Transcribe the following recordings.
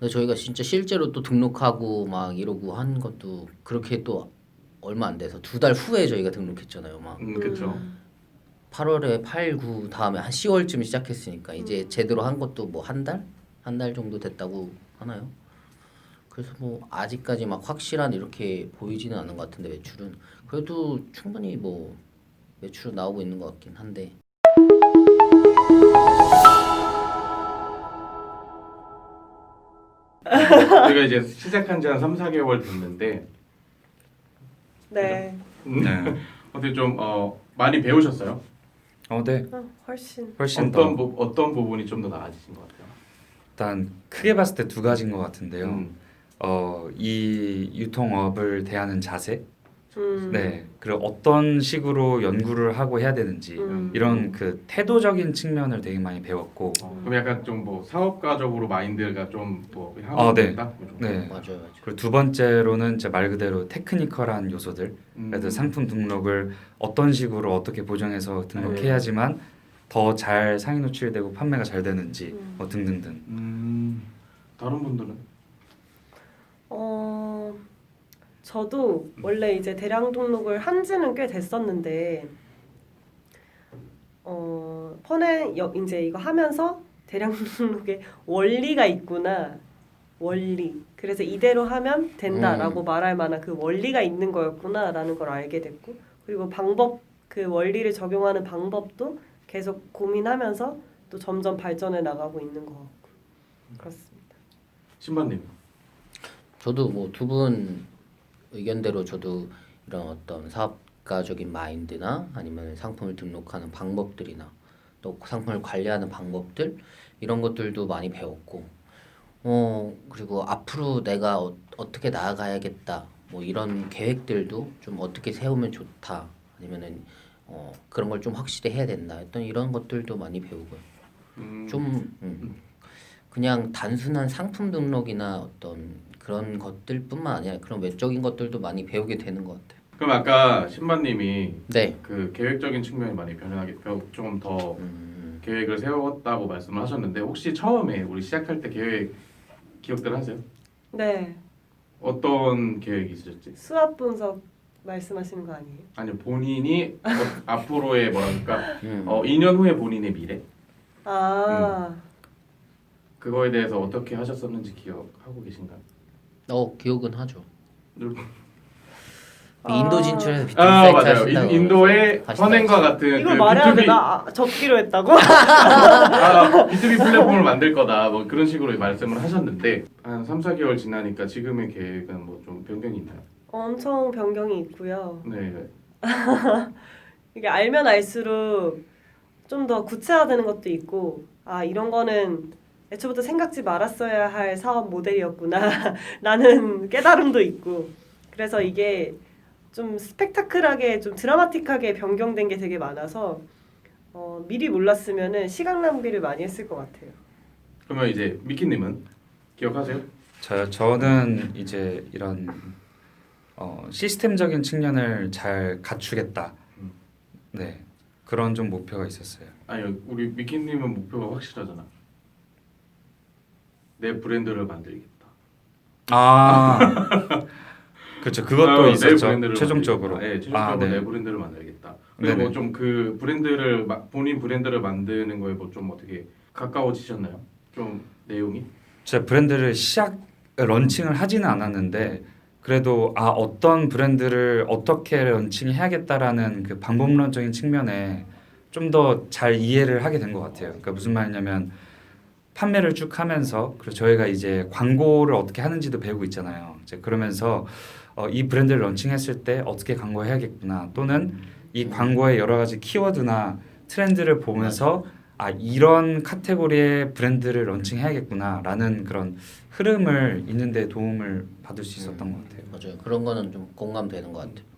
근데 저희가 진짜 실제로 또 등록하고 막 이러고 한 것도 그렇게 또 얼마 안 돼서 2달 후에 저희가 등록했잖아요. 막 그쵸. 8월에 8, 9 다음에 한 10월쯤 시작했으니까 이제 음. 제대로 한 것도 뭐 한 달? 한 달 정도 됐다고 하나요? 그래서 뭐 아직까지 막 확실한 이렇게 보이지는 않는 것 같은데 매출은 그래도 충분히 뭐 매출은 나오고 있는 것 같긴 한데 저희가 이제 시작한 지 한 3, 4개월 됐는데 네. 네. 어떻게 좀 많이 배우셨어요? 네. 훨씬. 훨씬 더 어떤 부분이 좀 더 나아지신 것 같아요? 일단 크게 봤을 때 두 가지인 것 같은데요. 음. 이 유통업을 대하는 자세, 음. 네, 그리고 어떤 식으로 연구를 하고 해야 되는지 이런 그 태도적인 측면을 되게 많이 배웠고, 그럼 약간 좀 뭐 사업가적으로 마인드가 좀뭐 네, 있다? 네. 맞아요. 그리고 두 번째로는 이제 말 그대로 테크니컬한 요소들, 그래서 음. 상품 등록을 어떤 식으로 어떻게 보정해서 등록해야지만 더 잘 상위 노출되고 판매가 잘 되는지 뭐 등등등. 다른 분들은? 저도 원래 이제 대량 등록을 한 지는 꽤 됐었는데 이제 이거 하면서 대량 등록의 원리가 있구나. 원리. 그래서 이대로 하면 된다라고 말할 만한 그 원리가 있는 거였구나라는 걸 알게 됐고, 그리고 그 원리를 적용하는 방법도 계속 고민하면서 또 점점 발전해 나가고 있는 것 같고 그렇습니다. 신반님. 저도 뭐 두 분 의견대로 저도 이런 어떤 사업가적인 마인드나 아니면 상품을 등록하는 방법들이나 또 상품을 관리하는 방법들 이런 것들도 많이 배웠고 그리고 앞으로 내가 어떻게 나아가야겠다 뭐 이런 계획들도 좀 어떻게 세우면 좋다 아니면은 그런 걸 좀 확실히 해야 된다 어떤 이런 것들도 많이 배우고요. 좀 그냥 단순한 상품 등록이나 어떤 그런 것들뿐만 아니라 그런 외적인 것들도 많이 배우게 되는 것 같아요. 그럼 아까 신반님이 네. 그 계획적인 측면이 많이 조금 더 계획을 세웠다고 말씀을 하셨는데 혹시 처음에 우리 시작할 때 계획 기억들 하세요? 네. 어떤 계획이 있으셨지? 수압 분석 말씀하시는 거 아니에요? 아니요, 본인이 앞으로의 뭐랄까 2년 후의 본인의 미래 아, 그거에 대해서 어떻게 하셨었는지 기억하고 계신가요? 기억은 하죠. 아. 인도 진출해서 비트コ인 아 사이트 맞아요. 하신다고 인도의 하시다가 선행과 같은 이걸 그 말해야 B2B 되나? 적기로 했다고? B2B 플랫폼을 만들 거다 뭐 그런 식으로 말씀을 하셨는데 한 3, 4개월 지나니까 지금의 계획은 뭐 좀 변경이 있나요? 엄청 변경이 있고요. 네. 이게 알면 알수록 좀 더 구체화되는 것도 있고, 아, 이런 거는 애초부터 생각지 말았어야 할 사업 모델이었구나 라는 깨달음도 있고, 그래서 이게 좀 스펙타클하게 좀 드라마틱하게 변경된 게 되게 많아서 미리 몰랐으면은 시간 낭비를 많이 했을 것 같아요. 그러면 이제 미키님은 기억하세요? 저는 이제 이런 시스템적인 측면을 잘 갖추겠다. 네, 그런 좀 목표가 있었어요. 아니요, 우리 미키님은 목표가 확실하잖아. 내 브랜드를 만들겠다. 그렇죠. 그것도 내 있었죠. 브랜드를 최종적으로. 만들겠다. 네, 최종적으로 네. 내 브랜드를 만들겠다. 그리고 네네. 뭐 좀 그 본인 브랜드를 만드는 거에 뭐 좀 어떻게 가까워지셨나요? 좀 내용이? 제 브랜드를 런칭을 하지는 않았는데 그래도 어떤 브랜드를 어떻게 런칭해야겠다라는 그 방법론적인 측면에 좀 더 잘 이해를 하게 된 것 같아요. 그러니까 무슨 말이냐면 판매를 쭉 하면서 그리고 저희가 이제 광고를 어떻게 하는지도 배우고 있잖아요. 이제 그러면서 이 브랜드를 런칭했을 때 어떻게 광고해야겠구나 또는 이 광고의 여러 가지 키워드나 트렌드를 보면서 이런 카테고리의 브랜드를 런칭해야겠구나라는 그런 흐름을 있는 데 도움을 받을 수 있었던 것 같아요. 맞아요. 그런 거는 좀 공감되는 것 같아요.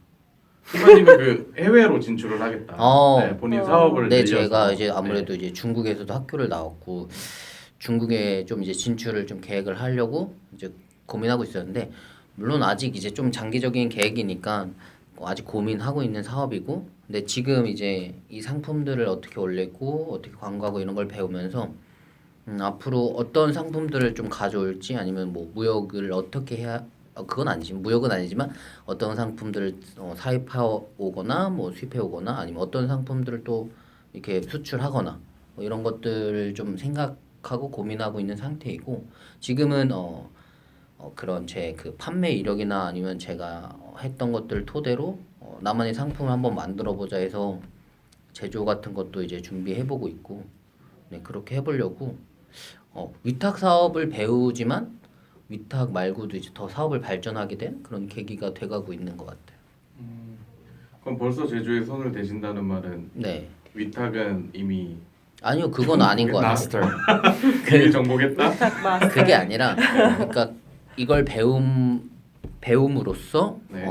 희만님은 그 해외로 진출을 하겠다. 네, 본인 사업을 네, 늘려서. 제가 이제 아무래도 이제 중국에서도 학교를 나왔고 중국에 좀 이제 진출을 좀 계획을 하려고 이제 고민하고 있었는데 물론 아직 이제 좀 장기적인 계획이니까 아직 고민하고 있는 사업이고 근데 지금 이제 이 상품들을 어떻게 올리고 어떻게 광고하고 이런 걸 배우면서 앞으로 어떤 상품들을 좀 가져올지 아니면 뭐 무역을 어떻게 해야 그건 아니지 무역은 아니지만 어떤 상품들을 사입해 오거나 뭐 수입해 오거나 아니면 어떤 상품들을 또 이렇게 수출하거나 뭐 이런 것들을 좀 생각하고 고민하고 있는 상태이고 지금은 그런 제 그 판매 이력이나 아니면 제가 했던 것들을 토대로 나만의 상품을 한번 만들어 보자 해서 제조 같은 것도 이제 준비해 보고 있고 네 그렇게 해보려고 위탁 사업을 배우지만 위탁 말고도 이제 더 사업을 발전하게 된 그런 계기가 돼가고 있는 것 같아요. 그럼 벌써 제조에 손을 대신다는 말은 네. 위탁은 이미 아니요, 그건 아닌 것 같아요. 마스터. 이미 정보겠다. 위탁 마스터. 그게 아니라, 그러니까 이걸 배움으로써 네.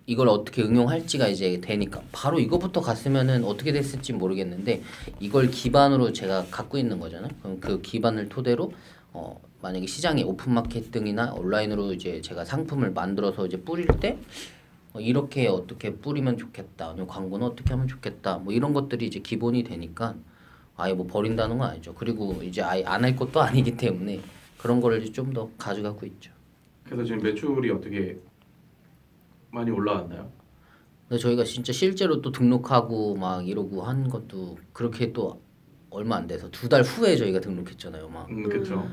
이걸 어떻게 응용할지가 이제 되니까 바로 이거부터 갔으면은 어떻게 됐을지 모르겠는데 이걸 기반으로 제가 갖고 있는 거잖아요. 그럼 그 기반을 토대로 만약에 시장에 오픈 마케팅이나 온라인으로 이제 제가 상품을 만들어서 이제 뿌릴 때 이렇게 어떻게 뿌리면 좋겠다. 아니면 광고는 어떻게 하면 좋겠다. 뭐 이런 것들이 이제 기본이 되니까 아예 뭐 버린다는 건 아니죠. 그리고 이제 아예 안 할 것도 아니기 때문에 그런 거를 좀 더 가져가고 있죠. 그래서 지금 매출이 어떻게 많이 올라왔나요? 근데 저희가 진짜 실제로 또 등록하고 막 이러고 한 것도 그렇게 또 얼마 안 돼서 2달 후에 저희가 등록했잖아요. 막 그렇죠.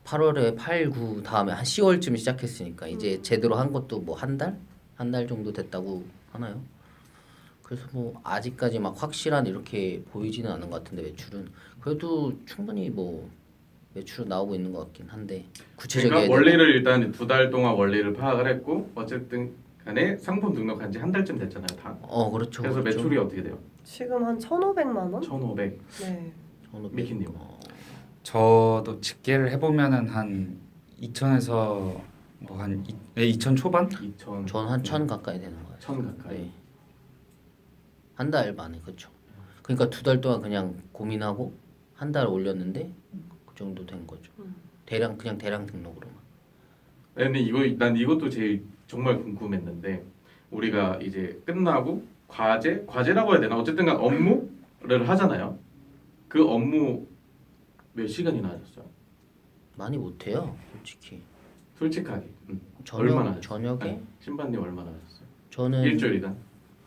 8월에 8, 9 다음에 한 10월쯤 시작했으니까 이제 제대로 한 것도 뭐 한 달? 한 달 정도 됐다고 하나요? 그래서 뭐 아직까지 막 확실한 이렇게 보이지는 않은 것 같은데 매출은 그래도 충분히 뭐 매출은 나오고 있는 것 같긴 한데 구체적인 그러니까 원리를 일단 2달 동안 원리를 파악을 했고 어쨌든 간에 상품 등록한 지 한 달쯤 됐잖아요, 다. 그렇죠. 그래서 그렇죠. 매출이 어떻게 돼요? 지금 한 1,500만 원? 1,500. 네. 미키님. 저도 집계를 해보면은 한 2천에서 뭐한 2천 초반? 2천. 전한 1,000 가까이 되는 거예요. 1,000 가까이. 네. 한 달 만에 그렇죠. 그러니까 2달 동안 그냥 고민하고 한 달 올렸는데 그 정도 된 거죠. 대량 등록으로만. 근데 난 이것도 제일 정말 궁금했는데 우리가 이제 끝나고 과제라고 해야 되나 어쨌든간 업무를 하잖아요. 그 업무 몇 시간이나 하셨어요? 많이 못해요, 솔직히. 솔직하게. 얼마나 하셨어요? 저녁에 네. 신반님 얼마나 하셨어요? 저는 일주일이다.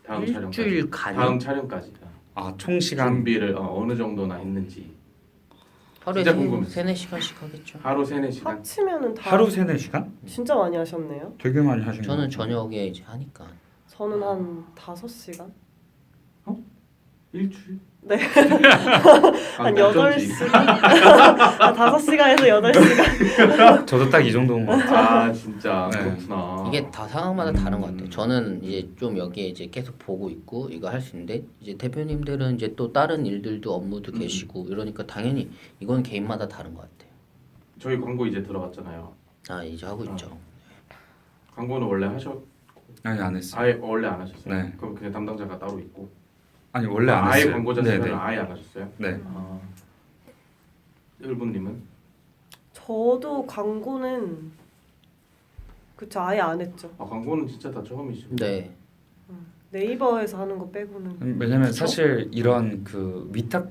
다음 촬영까지. 일주일 간이 다음 촬영까지. 아, 총 시간 준비를 어느 정도나 했는지. 하루에 진짜 궁금했어요. 3-4시간씩 하겠죠. 하루 3-4시간. 합치면은 다 하루 3-4시간? 진짜 많이 하셨네요. 되게 많이 하신 거 저는 같아요. 저녁에 이제 하니까. 저는 한 5시간? 일주일? 네. 아, 한 몇 전지? 8시간? 한 5시간에서 8시간? 저도 딱 이 정도인 것 같아요. 아 진짜 네. 그렇구나. 이게 다 상황마다 다른 것 같아요. 저는 이제 좀 여기에 이제 계속 보고 있고 이거 할 수 있는데 이제 대표님들은 이제 또 다른 일들도 업무도 계시고 이러니까 당연히 이건 개인마다 다른 것 같아요. 저희 광고 이제 들어갔잖아요. 아 이제 하고 있죠. 광고는 원래 아니 안 했어요. 아예 원래 안 하셨어요? 네. 그럼 그냥 담당자가 따로 있고. 아니 원래 안 아예 했어요. 광고자시면 네네. 아예 안 하셨어요? 네. 아. 일본님은 저도 광고는 그쵸 아예 안 했죠. 광고는 진짜 다 처음이시고. 네. 네이버에서 하는 거 빼고는. 왜냐면 사실 이런 그 위탁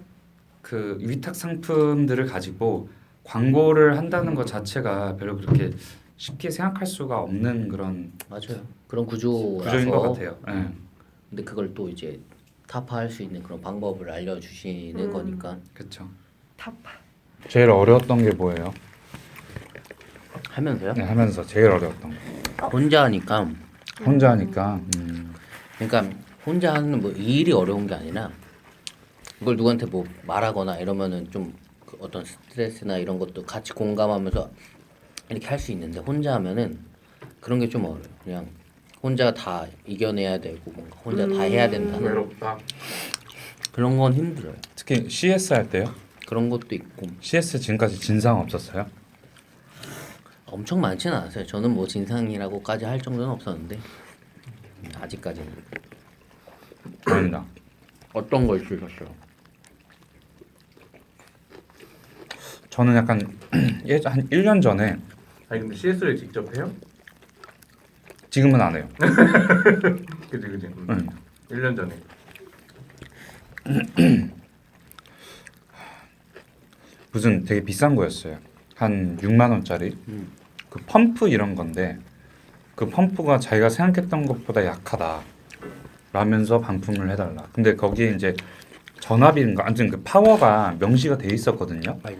상품들을 가지고 광고를 한다는 것 자체가 별로 그렇게 쉽게 생각할 수가 없는 그런 맞아요. 그런 구조라서. 구조인 것 같아요. 네. 근데 그걸 또 이제 타파할 수 있는 그런 방법을 알려주시는 거니까 그렇죠. 타파. 제일 어려웠던 게 뭐예요? 하면서요. 네, 하면서 제일 어려웠던 거. 혼자 하니까 혼자 하니까. 그러니까 혼자 하는 뭐 이 일이 어려운 게 아니라 이걸 누구한테 뭐 말하거나 이러면은 좀그 어떤 스트레스나 이런 것도 같이 공감하면서 이렇게 할 수 있는데 혼자 하면은 그런 게 좀 어려워요. 그냥 혼자 다 이겨내야 되고 뭔가 혼자 다 해야 된다는 외롭다. 그런 건 힘들어요. 특히 CS 할 때요? 그런 것도 있고 CS 지금까지 진상 없었어요? 엄청 많지는 않았어요. 저는 뭐 진상이라고까지 할 정도는 없었는데 아직까지는. 아닙니다. 어떤 걸 쓰셨어요? 저는 약간 한 1년 전에 아니 근데 CS를 직접 해요? 지금은 안 해요. 그지. 1년 전에. 무슨 되게 비싼 거였어요. 한 6만 원짜리. 그 펌프 이런 건데 그 펌프가 자기가 생각했던 것보다 약하다. 라면서 반품을 해달라. 근데 거기에 이제 전압인가 아무튼 그 파워가 명시가 돼 있었거든요. 맞아.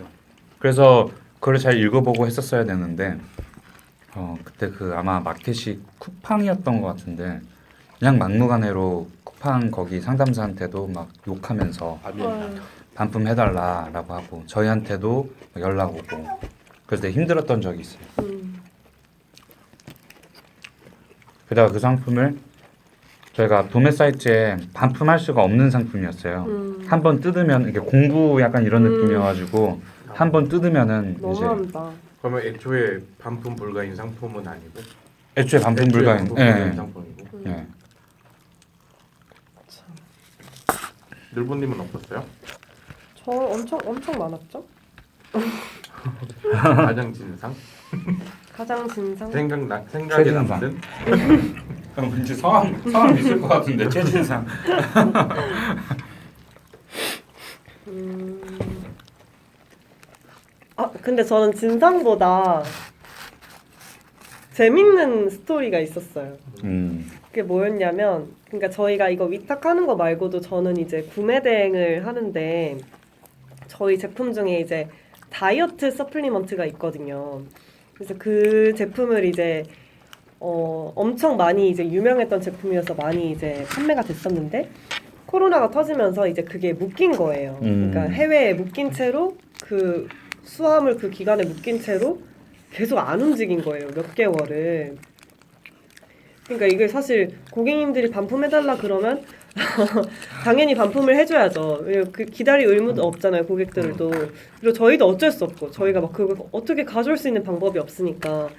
그래서 그걸 잘 읽어보고 했었어야 되는데 그때 그 아마 마켓이 쿠팡이었던 것 같은데 그냥 막무가내로 쿠팡 거기 상담사한테도 막 욕하면서 반품해달라라고 하고 저희한테도 연락 오고 그래서 되게 힘들었던 적이 있어요. 게다가 그 상품을 저희가 도매 사이트에 반품할 수가 없는 상품이었어요. 한번 뜯으면 이게 공구 약간 이런 느낌이어가지고 한번 뜯으면은 이제 너무한다. 그러면 애초에 반품 불가인 상품은 아니고 애초에 반품 불가인. 예. 상품이고. 예. 늘보님은 없었어요? 저 엄청 많았죠? 가장 진상? 가장 진상. 생각에 최진상. 남는? 왠지 성함 있을 것 같은데 최진상. 근데 저는 진상보다 재밌는 스토리가 있었어요. 그게 뭐였냐면, 그러니까 저희가 이거 위탁하는 거 말고도 저는 이제 구매 대행을 하는데 저희 제품 중에 이제 다이어트 서플리먼트가 있거든요. 그래서 그 제품을 이제 엄청 많이 이제 유명했던 제품이어서 많이 이제 판매가 됐었는데 코로나가 터지면서 이제 그게 묶인 거예요. 그러니까 해외에 묶인 채로 그 수화물 그 기간에 묶인 채로 계속 안 움직인 거예요. 몇 개월을. 그러니까 이게 사실 고객님들이 반품해달라 그러면 당연히 반품을 해줘야죠. 그 기다릴 의무도 없잖아요, 고객들도. 그리고 저희도 어쩔 수 없고 저희가 막 그걸 어떻게 가져올 수 있는 방법이 없으니까.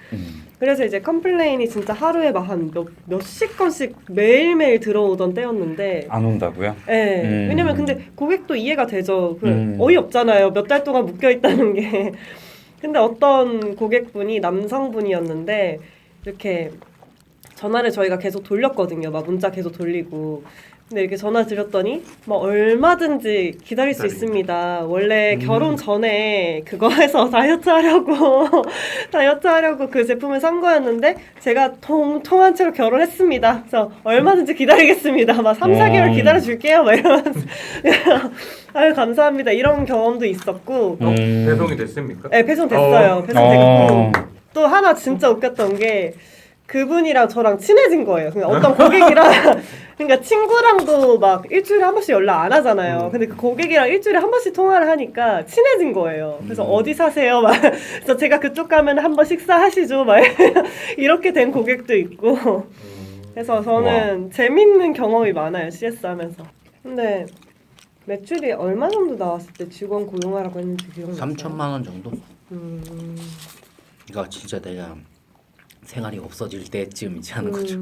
그래서 이제 컴플레인이 진짜 하루에 막 한 몇십 건씩 매일매일 들어오던 때였는데 안 온다고요? 네. 왜냐면 근데 고객도 이해가 되죠. 어이없잖아요. 몇 달 동안 묶여 있다는 게. 근데 어떤 고객분이 남성분이었는데 이렇게 전화를 저희가 계속 돌렸거든요. 막 문자 계속 돌리고. 근데 이렇게 전화 드렸더니 막 얼마든지 기다릴 수 있습니다. 원래 결혼 전에 그거 해서 다이어트 하려고 그 제품을 산 거였는데 제가 통한 채로 결혼했습니다. 그래서 얼마든지 기다리겠습니다. 막 3, 4개월 기다려줄게요. 막 이러면서 아유 감사합니다. 이런 경험도 있었고 배송이 됐습니까? 네, 배송됐어요. 배송됐고 또 하나 진짜 웃겼던 게 그분이랑 저랑 친해진 거예요. 그러니까 어떤 고객이랑 그러니까 친구랑도 막 일주일에 한 번씩 연락 안 하잖아요. 근데 그 고객이랑 일주일에 한 번씩 통화를 하니까 친해진 거예요. 그래서 어디 사세요? 막 그래서 제가 그쪽 가면 한 번 식사하시죠? 막 이렇게 된 고객도 있고. 그래서 저는 재밌는 경험이 많아요. CS 하면서. 근데 매출이 얼마 정도 나왔을 때 직원 고용하라고 했는지 기억나세요? 3천만 원 정도? 이거 진짜 내가 생활이 없어질 때쯤이지 하는 거죠.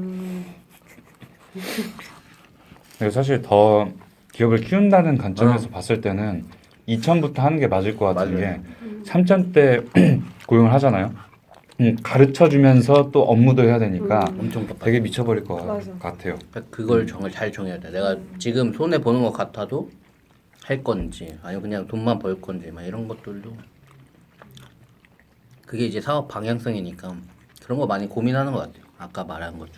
사실 더 기업을 키운다는 관점에서 봤을 때는 2천부터 하는 게 맞을 것 같은 게 3천 때 고용을 하잖아요. 가르쳐주면서 또 업무도 해야 되니까 엄청 바빠. 되게 미쳐버릴 것 맞아. 같아요. 그걸 잘 정해야 돼. 내가 지금 손해 보는 것 같아도 할 건지 아니면 그냥 돈만 벌 건지 막 이런 것들도 그게 이제 사업 방향성이니까 그런 거 많이 고민하는 것 같아요. 아까 말한 거죠.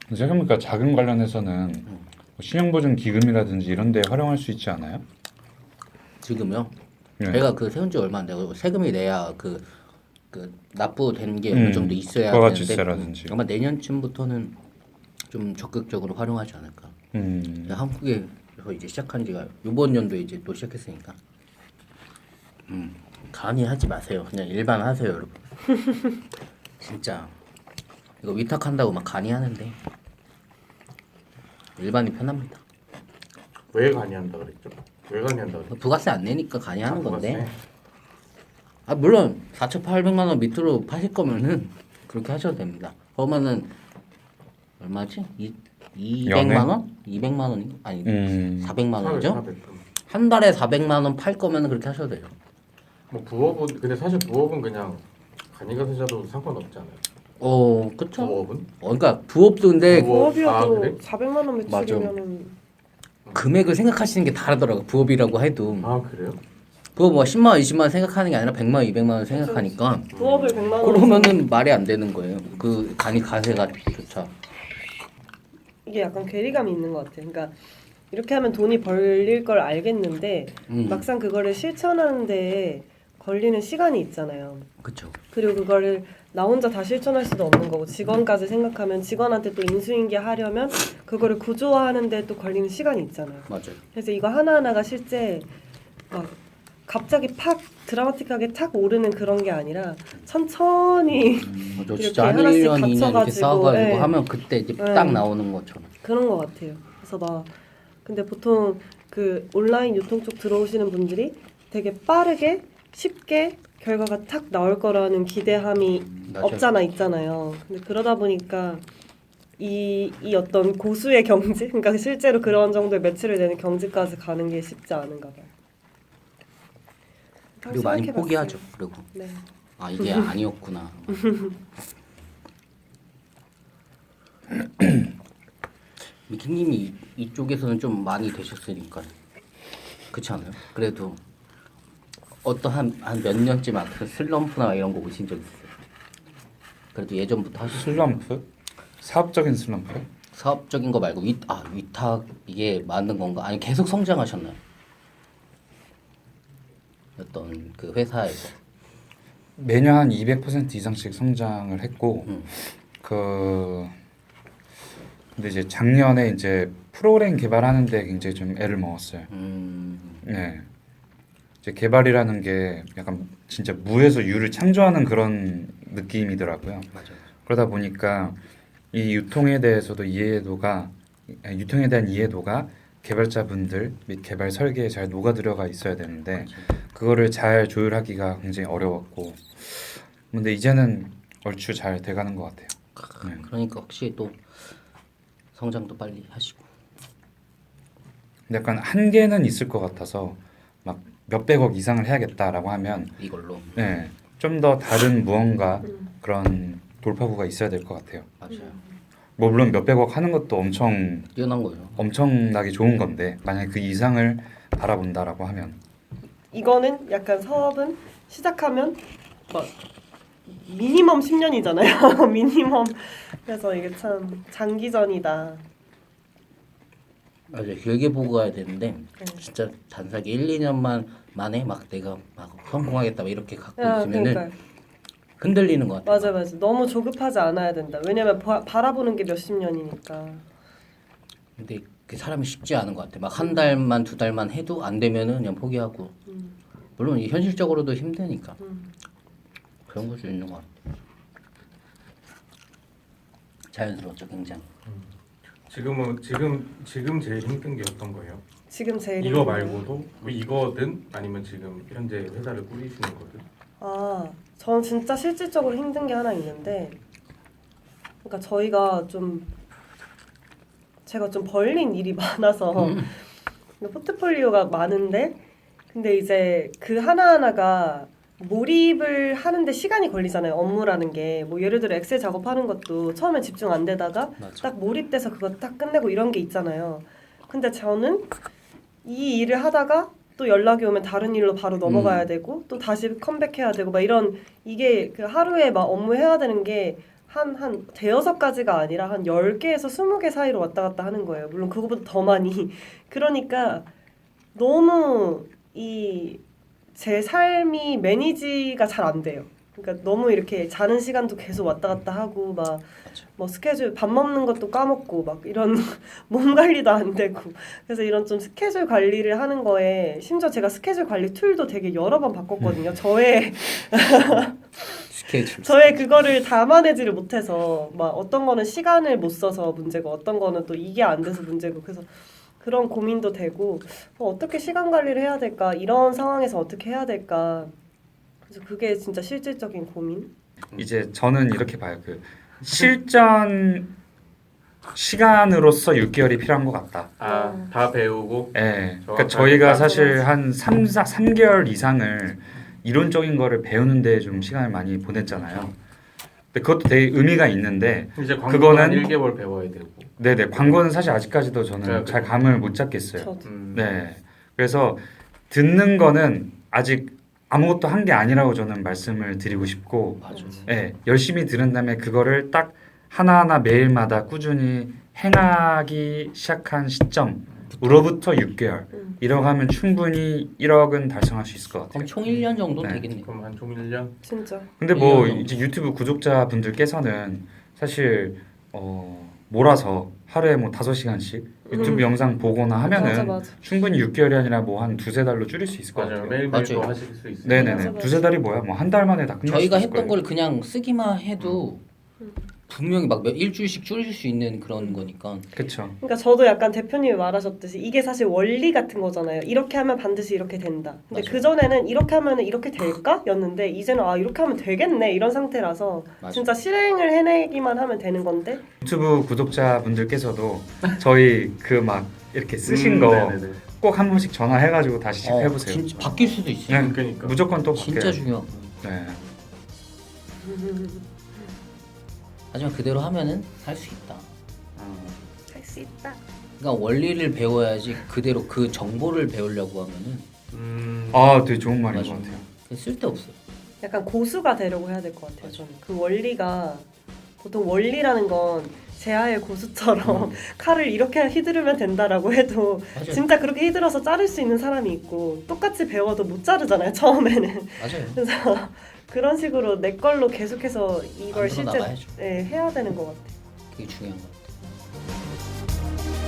생각해보니까 자금 관련해서는 뭐 신용보증 기금이라든지 이런 데 활용할 수 있지 않아요? 지금요? 네. 제가 그 세운 지 얼마 안 되고 세금이 내야 그 납부된 게 어느 정도 있어야 부가가치세라든지. 아마 내년쯤부터는 좀 적극적으로 활용하지 않을까. 한국에서 이제 시작한 지가 이번 연도에 이제 또 시작했으니까. 간이 하지 마세요. 그냥 일반 하세요, 여러분. 진짜 이거 위탁한다고 막 간이 하는데 일반이 편합니다. 왜 간이한다 그랬죠? 왜 간이한다 그랬죠? 부가세 안 내니까 간이 하는 건데. 부가세? 물론 4,800만 원 밑으로 파실 거면은 그렇게 하셔도 됩니다. 그러면은 얼마지? 200만 원? 200만 원이 아니 400만 원이죠? 400. 한 달에 400만 원 팔 거면은 그렇게 하셔도 돼요. 뭐 부업은 근데 사실 부업은 그냥 간이가 세자도 상관없잖아요. 그쵸? 부업은? 그러니까 부업도 근데 부업이어도 그래? 400만 원 매출이면은 금액을 생각하시는 게 다르더라고. 부업이라고 해도 아 그래요? 그거 뭐 10만 원, 20만 원 생각하는 게 아니라 100만 원, 200만 원 생각하니까 부업을 100만 원. 그러면은 말이 안 되는 거예요. 그 가세가 조차. 이게 약간 괴리감이 있는 것 같아요. 그러니까 이렇게 하면 돈이 벌릴 걸 알겠는데 막상 그거를 실천하는데 걸리는 시간이 있잖아요. 그렇죠. 그리고 그거를 나 혼자 다 실천할 수도 없는 거고 직원까지 생각하면 직원한테 또 인수인계 하려면 그거를 구조화하는데 또 걸리는 시간이 있잖아요. 맞아요. 그래서 이거 하나하나가 실제 막 갑자기 팍 드라마틱하게 탁 오르는 그런 게 아니라 천천히 맞아. 이렇게 진짜 한 하나씩 1년, 2년 이렇게 갖춰가지고, 쌓아가지고 네. 하면 그때 이제 네. 딱 나오는 것처럼. 그런 것 같아요. 그래서 막 근데 보통 그 온라인 유통 쪽 들어오시는 분들이 되게 빠르게 쉽게 결과가 탁 나올 거라는 기대함이 맞아요. 없잖아 있잖아요. 근데 그러다 보니까 이 어떤 고수의 경지, 그러니까 실제로 그런 정도의 매출을 내는 경지까지 가는 게 쉽지 않은가 봐요. 그리고 많이 생각해봤어요. 포기하죠. 그리고 네. 아 이게 아니었구나. 미키님이 이쪽에서는 좀 많이 되셨으니까 그렇지 않아요? 그래도 어떤 한 몇 년쯤 앞서 슬럼프나 이런 거 오신 적 있어요? 그래도 예전부터 하시죠. 슬럼프? 사업적인 슬럼프? 사업적인 거 말고 위탁 이게 맞는 건가? 아니 계속 성장하셨나요? 어떤 그 회사에서. 매년 한 200% 이상씩 성장을 했고 음. 근데 이제 작년에 이제 프로그램 개발하는데 굉장히 좀 애를 먹었어요. 네. 이제 개발이라는 게 약간 진짜 무에서 유를 창조하는 그런 느낌이더라고요. 맞아요. 그러다 보니까 이 유통에 대해서도 유통에 대한 이해도가 개발자분들 및 개발 설계에 잘 녹아들어가 있어야 되는데 그거를 잘 조율하기가 굉장히 어려웠고 근데 이제는 얼추 잘 돼가는 것 같아요. 네. 그러니까 확실히 또 성장도 빨리 하시고. 근데 약간 한계는 있을 것 같아서 막 몇백억 이상을 해야겠다라고 하면 이걸로. 네, 좀 더 다른 무언가 그런 돌파구가 있어야 될 것 같아요. 맞아요. 뭐 물론 몇백억 하는 것도 뛰어난 거죠. 엄청나게 좋은 건데 만약에 그 이상을 바라본다라고 하면 이거는 약간 사업은 시작하면 막 미니멈 10년이잖아요. 미니멈. 그래서 이게 참 장기전이다. 맞아요. 길게 보고 가야 되는데 네. 진짜 단순하게 1, 2년만 만에 막 내가 막 성공하겠다 막 이렇게 갖고 야, 있으면은 그러니까요. 흔들리는 것 같아요. 맞아. 너무 조급하지 않아야 된다. 왜냐면 바라보는 게 몇십 년이니까. 근데 그 사람이 쉽지 않은 것 같아. 막 한 달만 두 달만 해도 안 되면은 그냥 포기하고. 물론 이 현실적으로도 힘드니까 그런 걸 수 있는 것 같아. 자연스러웠죠, 굉장히. 지금 제일 힘든 게 어떤 거예요? 지금 제일 이거 힘든 말고도 뭐 이거든 아니면 지금 현재 회사를 꾸리시는 거든. 저는 진짜 실질적으로 힘든 게 하나 있는데, 그러니까 제가 좀 벌린 일이 많아서 포트폴리오가 많은데, 근데 이제 그 하나하나가 몰입을 하는데 시간이 걸리잖아요. 업무라는 게 뭐 예를 들어 엑셀 작업하는 것도 처음에 집중 안 되다가 맞아. 딱 몰입돼서 그거 딱 끝내고 이런 게 있잖아요. 근데 저는 이 일을 하다가 또 연락이 오면 다른 일로 바로 넘어가야 되고 또 다시 컴백해야 되고 막 이런 이게 그 하루에 막 업무 해야 되는 게 한 대여섯 가지가 아니라 한 10개에서 20개 사이로 왔다 갔다 하는 거예요. 물론 그거보다 더 많이. 그러니까 너무 제 삶이 매니지가 잘 안 돼요. 그러니까 너무 이렇게 자는 시간도 계속 왔다 갔다 하고 막 뭐 스케줄 밥 먹는 것도 까먹고 막 이런 몸 관리도 안 되고 그래서 이런 좀 스케줄 관리를 하는 거에 심지어 제가 스케줄 관리 툴도 되게 여러 번 바꿨거든요. 스케줄. 저의 그거를 담아내지를 못해서 막 어떤 거는 시간을 못 써서 문제고 어떤 거는 또 이게 안 돼서 문제고 그래서 그런 고민도 되고 어떻게 시간 관리를 해야 될까 이런 상황에서 어떻게 해야 될까 그래서 그게 진짜 실질적인 고민. 이제 저는 이렇게 봐요. 그 실전 시간으로서 6개월이 필요한 것 같다. 다 배우고. 예. 그러니까 정확하게 저희가 맞아, 사실 맞아. 한 3개월 이상을 이론적인 거를 배우는데 좀 시간을 많이 보냈잖아요. 근데 그것도 되게 의미가 있는데 이제 광고는 그거는 1개월 배워야 되고. 네네 광고는 사실 아직까지도 저는 네, 잘 감을 못 잡겠어요. 저도. 네. 그래서 듣는 거는 아직 아무것도 한 게 아니라고 저는 말씀을 드리고 싶고 맞아. 예, 열심히 들은 다음에 그거를 딱 하나하나 매일마다 꾸준히 행하기 시작한 시점으로부터 6개월 이라고 하면 충분히 1억은 달성할 수 있을 것 같아요. 그럼 총 1년 정도 네. 되겠네요. 그럼 한 총 1년? 진짜. 근데 뭐 1년 정도. 이제 유튜브 구독자분들께서는 사실 몰아서 하루에 뭐 5시간씩 유튜브 영상 보거나 하면은 맞아. 충분히 6개월이 아니라 뭐 한 2-3달로 줄일 수 있을 것 맞아요. 같아요. 매일매일 또 맞아요. 하실 수 있어요. 네네네. 맞아. 2-3달이 뭐야? 뭐 한 달 만에 다 끝날 저희가 수 있을 했던 거예요. 걸 그냥 쓰기만 해도 분명히 막 일주일씩 줄일 수 있는 그런 거니까. 그렇죠. 그러니까 저도 약간 대표님이 말하셨듯이 이게 사실 원리 같은 거잖아요. 이렇게 하면 반드시 이렇게 된다. 근데 맞아요. 그 전에는 이렇게 하면 이렇게 될까?였는데 이제는 아 이렇게 하면 되겠네 이런 상태라서 맞아요. 진짜 실행을 해내기만 하면 되는 건데 유튜브 구독자분들께서도 저희 그 막 이렇게 쓰신 거 네네네. 꼭 한 번씩 전화해가지고 다시 체크해보세요. 진짜 바뀔 수도 있어요. 네, 그러니까. 무조건 또 바뀌어요. 진짜 중요하고. 네. 하지만 그대로 하면은 할 수 있다. 할 수 있다. 그러니까 원리를 배워야지 그대로 그 정보를 배우려고 하면은 아, 되게 좋은 말인 맞아. 것 같아요. 쓸데없어요. 약간 고수가 되려고 해야 될 것 같아요. 저는 그 원리가 보통 원리라는 건 제아의 고수처럼 칼을 이렇게 휘두르면 된다라고 해도 맞아요. 진짜 그렇게 휘둘러서 자를 수 있는 사람이 있고 똑같이 배워도 못 자르잖아요. 처음에는. 맞아요. 그래서 그런 식으로 내 걸로 계속해서 이걸 만들어 실제 나가야죠. 해야 되는 것 같아요. 그게 중요한 것 같아요.